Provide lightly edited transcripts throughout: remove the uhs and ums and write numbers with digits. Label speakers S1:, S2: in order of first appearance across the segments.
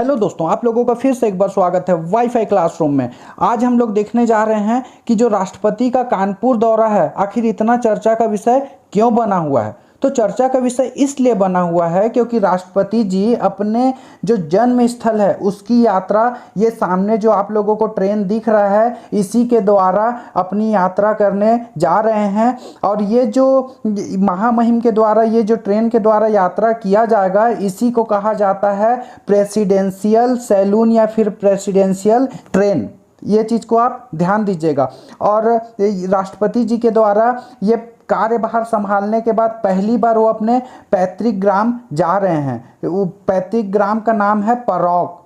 S1: Hello दोस्तों, आप लोगों का फिर से एक बार स्वागत है वाईफाई क्लासरूम में। आज हम लोग देखने जा रहे हैं कि जो राष्ट्रपति का कानपुर दौरा है आखिर इतना चर्चा का विषय क्यों बना हुआ है। तो चर्चा का विषय इसलिए बना हुआ है क्योंकि राष्ट्रपति जी अपने जो जन्म स्थल है उसकी यात्रा, ये सामने जो आप लोगों को ट्रेन दिख रहा है, इसी के द्वारा अपनी यात्रा करने जा रहे हैं। और ये जो महामहिम के द्वारा, ये जो ट्रेन के द्वारा यात्रा किया जाएगा, इसी को कहा जाता है प्रेसिडेंशियल सैलून या फिर प्रेसिडेंशियल ट्रेन। ये चीज़ को आप ध्यान दीजिएगा। और राष्ट्रपति जी के द्वारा ये कार्यभार संभालने के बाद पहली बार वो अपने पैतृक ग्राम जा रहे हैं। वो पैतृक ग्राम का नाम है परौक।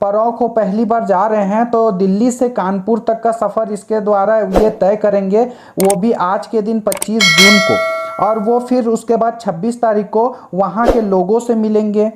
S1: परौक वो पहली बार जा रहे हैं, तो दिल्ली से कानपुर तक का सफ़र इसके द्वारा ये तय करेंगे, वो भी आज के दिन 25 जून को। और वो फिर उसके बाद 26 तारीख को वहाँ के लोगों से मिलेंगे,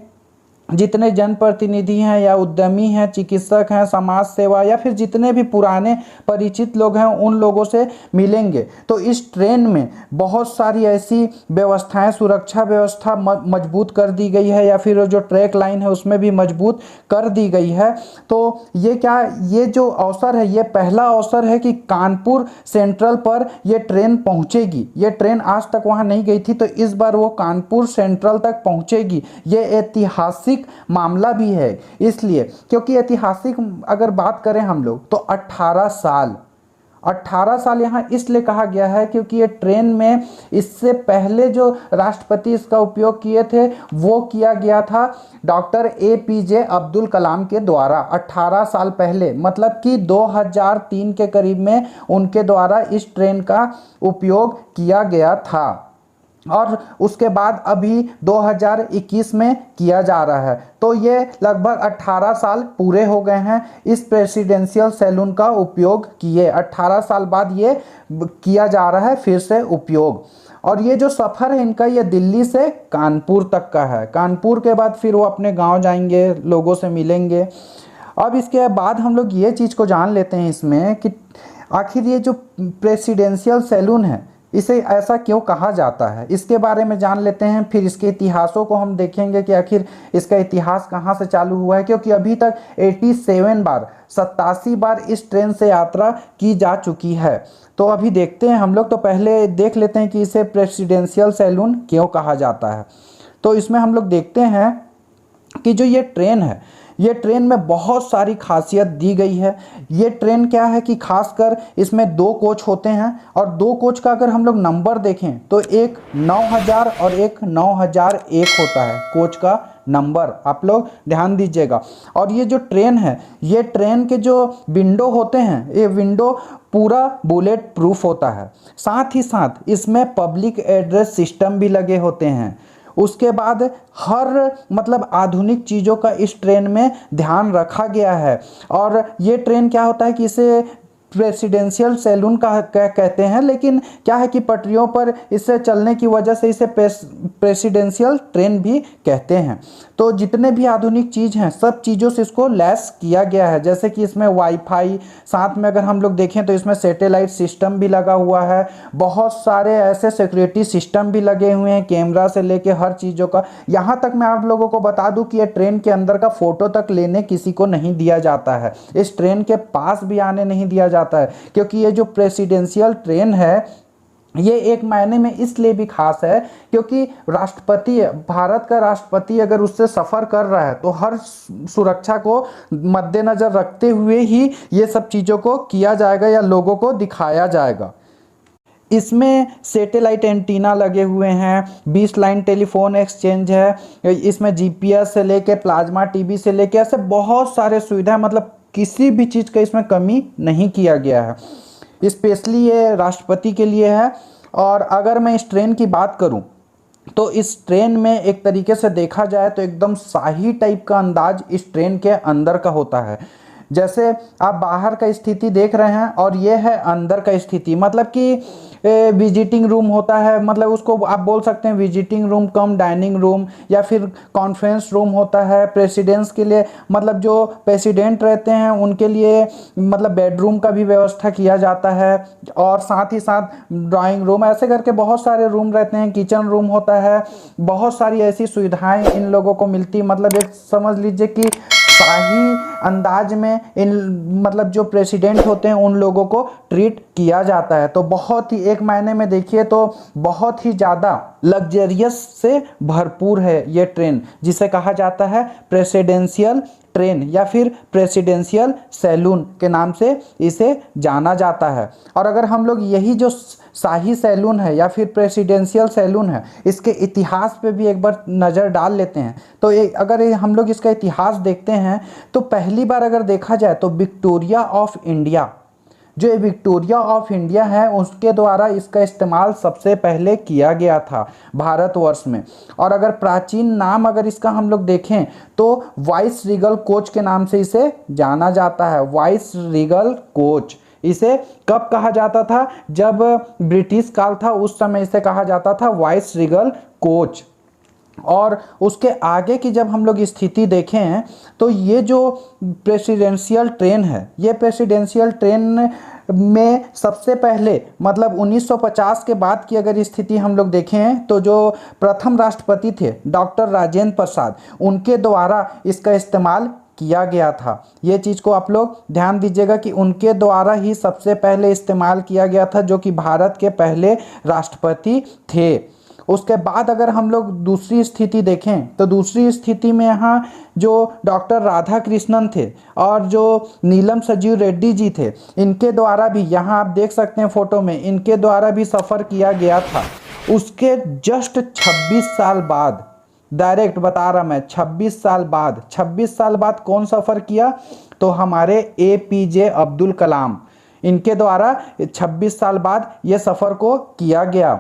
S1: जितने जनप्रतिनिधि हैं या उद्यमी हैं, चिकित्सक हैं, समाज सेवा या फिर जितने भी पुराने परिचित लोग हैं, उन लोगों से मिलेंगे। तो इस ट्रेन में बहुत सारी ऐसी व्यवस्थाएं, सुरक्षा व्यवस्था मजबूत कर दी गई है, या फिर जो ट्रैक लाइन है उसमें भी मजबूत कर दी गई है। तो ये जो अवसर है, ये पहला अवसर है कि कानपुर सेंट्रल पर ये ट्रेन पहुंचेगी। ये ट्रेन आज तक वहां नहीं गई थी, तो इस बार वो कानपुर सेंट्रल तक पहुंचेगी। ये ऐतिहासिक मामला भी है, इसलिए क्योंकि ऐतिहासिक अगर बात करें हम लोग तो 18 साल यहाँ इसलिए कहा गया है क्योंकि ये ट्रेन में इससे पहले जो राष्ट्रपति इसका उपयोग किए थे वो किया गया था डॉक्टर APJ अब्दुल कलाम के द्वारा 18 साल पहले, मतलब कि 2003 के करीब में उनके द्वारा इस ट्रेन का उपयोग किया गया था। और उसके बाद अभी 2021 में किया जा रहा है। तो ये लगभग 18 साल पूरे हो गए हैं इस प्रेसिडेंशियल सैलून का उपयोग किए। 18 साल बाद ये किया जा रहा है फिर से उपयोग। और ये जो सफ़र है इनका, ये दिल्ली से कानपुर तक का है। कानपुर के बाद फिर वो अपने गांव जाएंगे, लोगों से मिलेंगे। अब इसके बाद हम लोग ये चीज़ को जान लेते हैं इसमें कि आखिर ये जो प्रेसिडेंशियल सैलून है इसे ऐसा क्यों कहा जाता है, इसके बारे में जान लेते हैं। फिर इसके इतिहासों को हम देखेंगे कि आखिर इसका इतिहास कहाँ से चालू हुआ है, क्योंकि अभी तक 87 बार इस ट्रेन से यात्रा की जा चुकी है। तो अभी देखते हैं हम लोग, तो पहले देख लेते हैं कि इसे प्रेसिडेंशियल सैलून क्यों कहा जाता है। तो इसमें हम लोग देखते हैं कि जो ये ट्रेन है, ये ट्रेन में बहुत सारी खासियत दी गई है। ये ट्रेन क्या है कि खासकर इसमें 2 कोच होते हैं, और 2 कोच का अगर हम लोग नंबर देखें तो एक 9000 और एक 9001 होता है कोच का नंबर, आप लोग ध्यान दीजिएगा। और ये जो ट्रेन है, ये ट्रेन के जो विंडो होते हैं, ये विंडो पूरा बुलेट प्रूफ होता है। साथ ही साथ इसमें पब्लिक एड्रेस सिस्टम भी लगे होते हैं। उसके बाद मतलब आधुनिक चीज़ों का इस ट्रेन में ध्यान रखा गया है। और ये ट्रेन क्या होता है कि इसे प्रेसिडेंशियल सैलून का कहते हैं, लेकिन क्या है कि पटरियों पर इससे चलने की वजह से इसे प्रेसिडेंशियल ट्रेन भी कहते हैं। तो जितने भी आधुनिक चीज़ हैं सब चीज़ों से इसको लैस किया गया है, जैसे कि इसमें वाईफाई, साथ में अगर हम लोग देखें तो इसमें सैटेलाइट सिस्टम भी लगा हुआ है। बहुत सारे ऐसे सिक्योरिटी सिस्टम भी लगे हुए हैं, कैमरा से लेके हर चीज़ों का। यहाँ तक मैं आप लोगों को बता दूं कि ये ट्रेन के अंदर का फ़ोटो तक लेने किसी को नहीं दिया जाता है, इस ट्रेन के पास भी आने नहीं दिया जाता है, क्योंकि ये जो प्रेसिडेंशियल ट्रेन है ये एक मायने में इसलिए भी खास है क्योंकि राष्ट्रपति, भारत का राष्ट्रपति अगर उससे सफ़र कर रहा है तो हर सुरक्षा को मद्देनज़र रखते हुए ही ये सब चीज़ों को किया जाएगा या लोगों को दिखाया जाएगा। इसमें सैटेलाइट एंटीना लगे हुए हैं, 20 लाइन टेलीफोन एक्सचेंज है, इसमें GPS से लेके प्लाज्मा TV से लेके ऐसे बहुत सारे सुविधा, मतलब किसी भी चीज़ का इसमें कमी नहीं किया गया है। स्पेशली ये राष्ट्रपति के लिए है। और अगर मैं इस ट्रेन की बात करूं तो इस ट्रेन में एक तरीके से देखा जाए तो एकदम शाही टाइप का अंदाज इस ट्रेन के अंदर का होता है। जैसे आप बाहर का स्थिति देख रहे हैं और ये है अंदर का स्थिति, मतलब कि विजिटिंग रूम होता है, मतलब उसको आप बोल सकते हैं visiting room cum dining room, या फिर कॉन्फ्रेंस रूम होता है। प्रेसिडेंट्स के लिए, मतलब जो प्रेसिडेंट रहते हैं उनके लिए मतलब बेडरूम का भी व्यवस्था किया जाता है, और साथ ही साथ ड्राइंग रूम, ऐसे करके बहुत सारे रूम रहते हैं। किचन रूम होता है, बहुत सारी ऐसी सुविधाएं इन लोगों को मिलती, मतलब एक समझ लीजिए कि शाही अंदाज में इन मतलब जो प्रेसिडेंट होते हैं उन लोगों को ट्रीट किया जाता है। तो बहुत ही एक मायने में देखिए तो बहुत ही ज़्यादा लग्जरियस से भरपूर है ये ट्रेन, जिसे कहा जाता है प्रेसिडेंशियल ट्रेन या फिर प्रेसिडेंशियल सैलून के नाम से इसे जाना जाता है। और अगर हम लोग यही जो शाही सैलून है या फिर प्रेसिडेंशियल सैलून है इसके इतिहास पे भी एक बार नज़र डाल लेते हैं, तो अगर हम लोग इसका इतिहास देखते हैं तो पहली बार अगर देखा जाए तो विक्टोरिया ऑफ इंडिया, जो ये विक्टोरिया ऑफ इंडिया है उसके द्वारा इसका इस्तेमाल सबसे पहले किया गया था भारतवर्ष में। और अगर प्राचीन नाम अगर इसका हम लोग देखें तो वाइस रीगल कोच के नाम से इसे जाना जाता है। वाइस रीगल कोच इसे कब कहा जाता था? जब ब्रिटिश काल था उस समय इसे कहा जाता था वाइस रीगल कोच। और उसके आगे की जब हम लोग स्थिति देखें तो ये जो प्रेसिडेंशियल ट्रेन है, ये प्रेसिडेंशियल ट्रेन में सबसे पहले मतलब 1950 के बाद की अगर स्थिति हम लोग देखें तो जो प्रथम राष्ट्रपति थे डॉक्टर राजेंद्र प्रसाद, उनके द्वारा इसका इस्तेमाल किया गया था। ये चीज़ को आप लोग ध्यान दीजिएगा कि उनके द्वारा ही सबसे पहले इस्तेमाल किया गया था, जो कि भारत के पहले राष्ट्रपति थे। उसके बाद अगर हम लोग दूसरी स्थिति देखें तो दूसरी स्थिति में यहाँ जो डॉक्टर राधा कृष्णन थे और जो नीलम संजीव रेड्डी जी थे, इनके द्वारा भी यहाँ आप देख सकते हैं फोटो में, इनके द्वारा भी सफ़र किया गया था। उसके जस्ट 26 साल बाद, डायरेक्ट बता रहा मैं, 26 साल बाद कौन सफ़र किया? तो हमारे APJ अब्दुल कलाम, इनके द्वारा 26 साल बाद ये सफ़र को किया गया।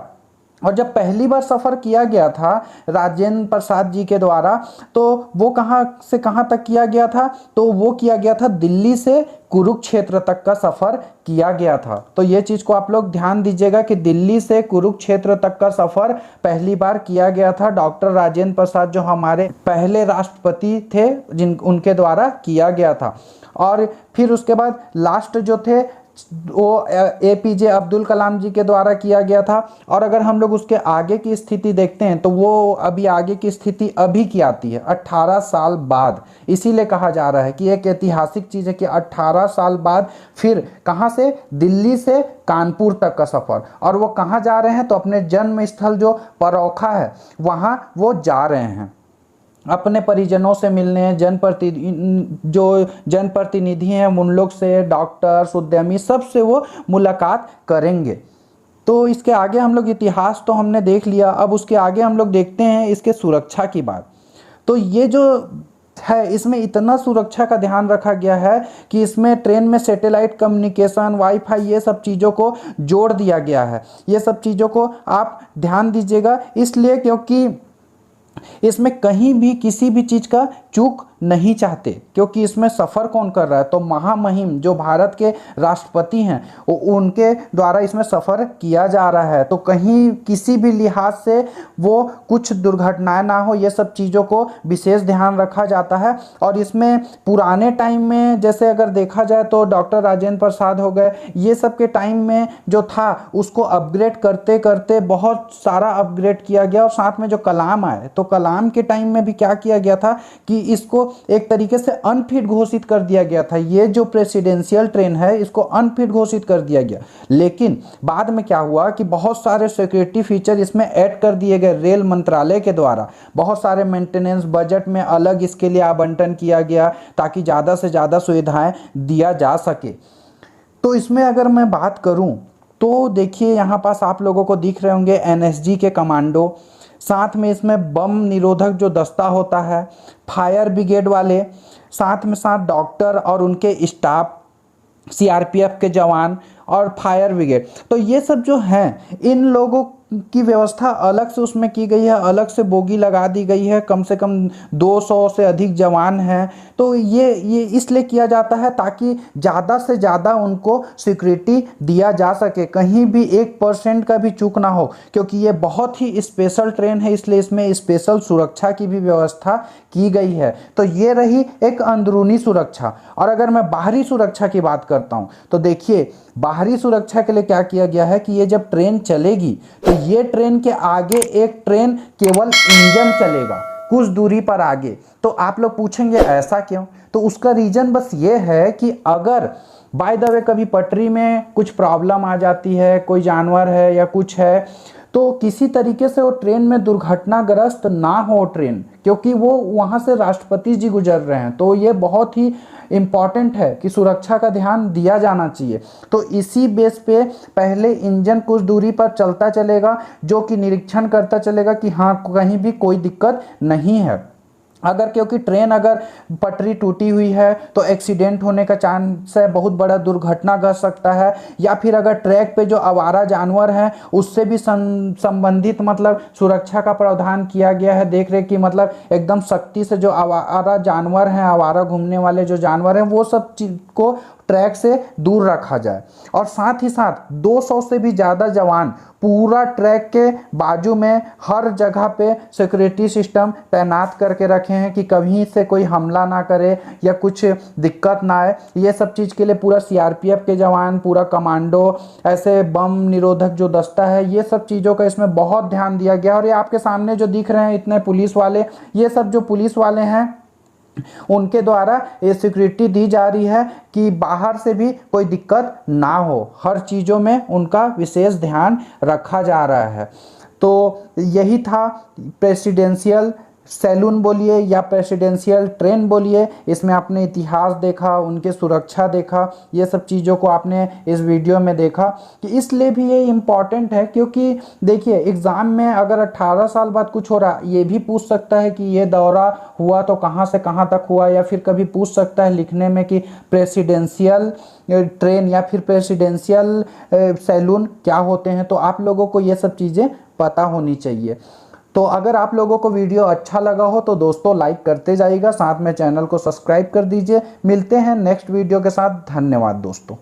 S1: और जब पहली बार सफ़र किया गया था राजेंद्र प्रसाद जी के द्वारा, तो वो कहाँ से कहाँ तक किया गया था? तो वो किया गया था दिल्ली से कुरुक्षेत्र तक का सफ़र किया गया था। तो ये चीज़ को आप लोग ध्यान दीजिएगा कि दिल्ली से कुरुक्षेत्र तक का सफ़र पहली बार किया गया था डॉक्टर राजेंद्र प्रसाद, जो हमारे पहले राष्ट्रपति थे, उनके द्वारा किया गया था। और फिर उसके बाद लास्ट जो थे वो APJ अब्दुल कलाम जी के द्वारा किया गया था। और अगर हम लोग उसके आगे की स्थिति देखते हैं तो वो अभी आगे की स्थिति अभी की आती है 18 साल बाद। इसीलिए कहा जा रहा है कि एक ऐतिहासिक चीज़ है कि 18 साल बाद फिर कहाँ से? दिल्ली से कानपुर तक का सफ़र। और वो कहाँ जा रहे हैं? तो अपने जन्म स्थल जो परौखा है वहाँ वो जा रहे हैं अपने परिजनों से मिलने, जो जनप्रतिनिधि हैं उन लोग से, डॉक्टर्स, उद्यमी, सबसे वो मुलाकात करेंगे। तो इसके आगे हम लोग इतिहास तो हमने देख लिया, अब उसके आगे हम लोग देखते हैं इसके सुरक्षा की बात। तो ये जो है इसमें इतना सुरक्षा का ध्यान रखा गया है कि इसमें ट्रेन में सैटेलाइट कम्युनिकेशन, वाईफाई, ये सब चीज़ों को जोड़ दिया गया है। ये सब चीज़ों को आप ध्यान दीजिएगा, इसलिए क्योंकि इसमें कहीं भी किसी भी चीज़ का चूक नहीं चाहते, क्योंकि इसमें सफ़र कौन कर रहा है? तो महामहिम जो भारत के राष्ट्रपति हैं उनके द्वारा इसमें सफ़र किया जा रहा है। तो कहीं किसी भी लिहाज से वो कुछ दुर्घटनाएं ना हो, ये सब चीज़ों को विशेष ध्यान रखा जाता है। और इसमें पुराने टाइम में जैसे अगर देखा जाए तो डॉक्टर राजेंद्र प्रसाद हो गए, ये सब के टाइम में जो था उसको अपग्रेड करते करते बहुत सारा अपग्रेड किया गया। और साथ में जो कलाम आए तो कलाम के टाइम में भी क्या किया गया था कि इसको एक तरीके से अनफिट घोषित कर दिया गया था। ये जो प्रेसिडेंशियल ट्रेन है इसको अनफिट घोषित कर दिया गया। लेकिन बाद में क्या हुआ कि बहुत सारे सिक्योरिटी फीचर इसमें ऐड कर दिए गए रेल मंत्रालय के द्वारा। बहुत सारे मेंटेनेंस बजट में अलग इसके लिए आवंटन किया गया ताकि ज़्यादा से ज़्यादा सुविधाएं दिया जा सके। तो इसमें अगर मैं बात करूं तो देखिए यहाँ पास आप लोगों को दिख रहे होंगे NSG के कमांडो, साथ में इसमें बम निरोधक जो दस्ता होता है, फायर ब्रिगेड वाले, साथ में साथ डॉक्टर और उनके स्टाफ, CRPF के जवान और फायर ब्रिगेड। तो ये सब जो हैं इन लोगों की व्यवस्था अलग से उसमें की गई है, अलग से बोगी लगा दी गई है। कम से कम 200 से अधिक जवान हैं। तो ये इसलिए किया जाता है ताकि ज़्यादा से ज़्यादा उनको सिक्योरिटी दिया जा सके, कहीं भी 1% का भी चूक ना हो, क्योंकि ये बहुत ही स्पेशल ट्रेन है, इसलिए इसमें स्पेशल सुरक्षा की भी व्यवस्था की गई है। तो ये रही एक अंदरूनी सुरक्षा। और अगर मैं बाहरी सुरक्षा की बात करता हूँ तो देखिए बाहरी सुरक्षा के लिए क्या किया गया है कि ये जब ट्रेन चलेगी तो ये ट्रेन के आगे एक ट्रेन केवल इंजन चलेगा, कुछ दूरी पर आगे। तो आप लोग पूछेंगे ऐसा क्यों? तो उसका रीज़न बस ये है कि अगर बाय द वे कभी पटरी में कुछ प्रॉब्लम आ जाती है, कोई जानवर है या कुछ है, तो किसी तरीके से वो ट्रेन में दुर्घटनाग्रस्त ना हो ट्रेन, क्योंकि वो वहाँ से राष्ट्रपति जी गुजर रहे हैं। तो ये बहुत ही इम्पॉर्टेंट है कि सुरक्षा का ध्यान दिया जाना चाहिए। तो इसी बेस पे पहले इंजन कुछ दूरी पर चलता चलेगा, जो कि निरीक्षण करता चलेगा कि हाँ कहीं भी कोई दिक्कत नहीं है। अगर क्योंकि ट्रेन अगर पटरी टूटी हुई है तो एक्सीडेंट होने का चांस है, बहुत बड़ा दुर्घटना घट सकता है। या फिर अगर ट्रैक पे जो आवारा जानवर हैं उससे भी संबंधित मतलब सुरक्षा का प्रावधान किया गया है। देख रहे कि मतलब एकदम सख्ती से जो आवारा जानवर हैं, आवारा घूमने वाले जो जानवर हैं, वो सब चीज़ को ट्रैक से दूर रखा जाए। और साथ ही साथ 200 से भी ज़्यादा जवान पूरा ट्रैक के बाजू में हर जगह पे सिक्योरिटी सिस्टम तैनात करके रखे हैं कि कहीं से कोई हमला ना करे या कुछ दिक्कत ना आए। ये सब चीज़ के लिए पूरा सीआरपीएफ के जवान, पूरा कमांडो, ऐसे बम निरोधक जो दस्ता है, ये सब चीज़ों का इसमें बहुत ध्यान दिया गया। और ये आपके सामने जो दिख रहे हैं इतने पुलिस वाले, ये सब जो पुलिस वाले हैं उनके द्वारा ये सिक्योरिटी दी जा रही है कि बाहर से भी कोई दिक्कत ना हो। हर चीज़ों में उनका विशेष ध्यान रखा जा रहा है। तो यही था प्रेसिडेंशियल सैलून बोलिए या प्रेसिडेंशियल ट्रेन बोलिए, इसमें आपने इतिहास देखा, उनके सुरक्षा देखा, ये सब चीज़ों को आपने इस वीडियो में देखा। कि इसलिए भी ये इम्पॉर्टेंट है क्योंकि देखिए एग्ज़ाम में अगर 18 साल बाद कुछ हो रहा, ये भी पूछ सकता है कि ये दौरा हुआ तो कहाँ से कहाँ तक हुआ, या फिर कभी पूछ सकता है लिखने में कि प्रेसिडेंशियल ट्रेन या फिर प्रेसिडेंशियल सैलून क्या होते हैं। तो आप लोगों को ये सब चीज़ें पता होनी चाहिए। तो अगर आप लोगों को वीडियो अच्छा लगा हो तो दोस्तों लाइक करते जाइएगा, साथ में चैनल को सब्सक्राइब कर दीजिए। मिलते हैं नेक्स्ट वीडियो के साथ। धन्यवाद दोस्तों।